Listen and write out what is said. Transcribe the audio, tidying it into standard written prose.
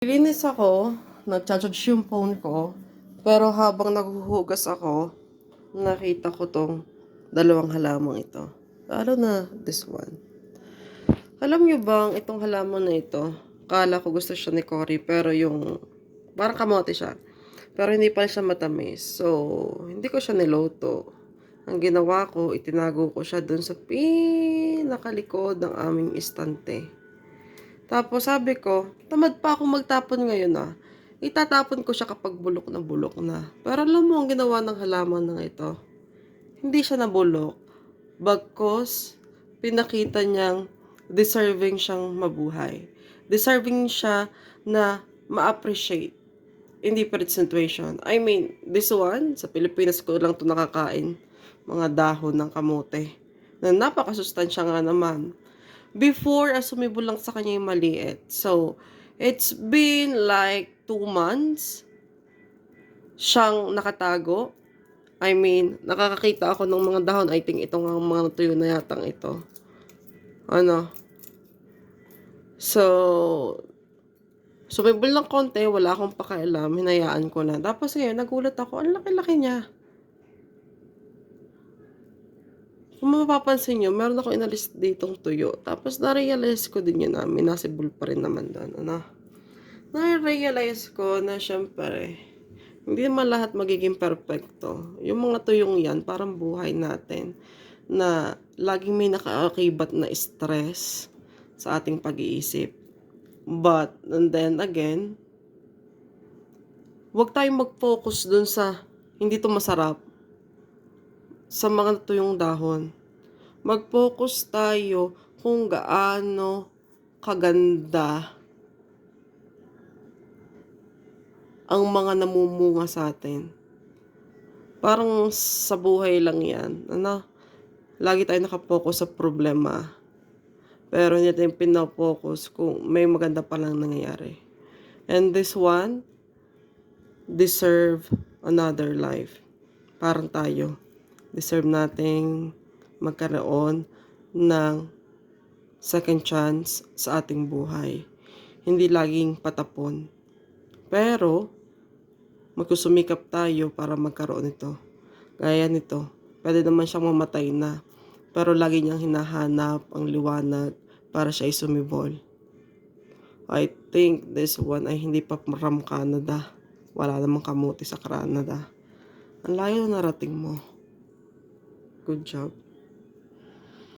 Nilinis ako, nag-charge yung phone ko, pero habang naghuhugas ako, nakita ko tong dalawang halamang ito. Lalo na this one. Alam niyo bang itong halaman na ito, kala ko gusto siya ni Cory, pero yung parang kamote siya. Pero hindi pa siya matamis. So, hindi ko siya niloto. Ang ginawa ko, itinago ko siya dun sa pinakalikod ng aming istante. Tapos sabi ko, tamad pa ako magtapon ngayon Itatapon ko siya kapag bulok na bulok na. Pero alam mo ang ginawa ng halaman ng ito? Hindi siya nabulok. Bagkos, pinakita niyang deserving siyang mabuhay. Deserving siya na ma-appreciate in different situation. I mean, this one, sa Pilipinas ko lang ito nakakain. Mga dahon ng kamote. Na napakasustansya nga naman. Before, sumibol lang sa kanya yung maliit. So, it's been like 2 months siyang nakatago. I mean, nakakakita ako ng mga dahon. I think itong mga tuyo na yatang ito. So, sumibol lang konti, wala akong pakialam, hinayaan ko na. Tapos ngayon, nagulat ako, ang laki-laki niya. Kung mapapansin nyo, meron ako inalis ditong tuyo. Tapos na-realize ko din yun may nasibol pa rin naman doon. Na-realize ko na syempre, hindi naman lahat magiging perfecto. Yung mga tuyong yan, parang buhay natin na laging may nakaakibat na stress sa ating pag-iisip. But, and then again, huwag tayong mag-focus dun sa hindi to masarap sa mga tuyong dahon. Mag-focus tayo kung gaano kaganda ang mga namumunga sa atin. Parang sa buhay lang yan. Lagi tayo nakapokus sa problema. Pero hindi tayo pinapokus kung may maganda palang nangyayari. And this one deserve another life. Parang tayo. Deserve nating magkaroon ng second chance sa ating buhay. Hindi laging patapon. Pero, magsusumikap tayo para magkaroon nito. Gaya nito, pwede naman siyang mamatay na. Pero lagi niyang hinahanap ang liwanag para siya sumibol. I think this one ay hindi pa from Canada. Wala namang kamote sa Canada. Ang layo na narating mo. Good job.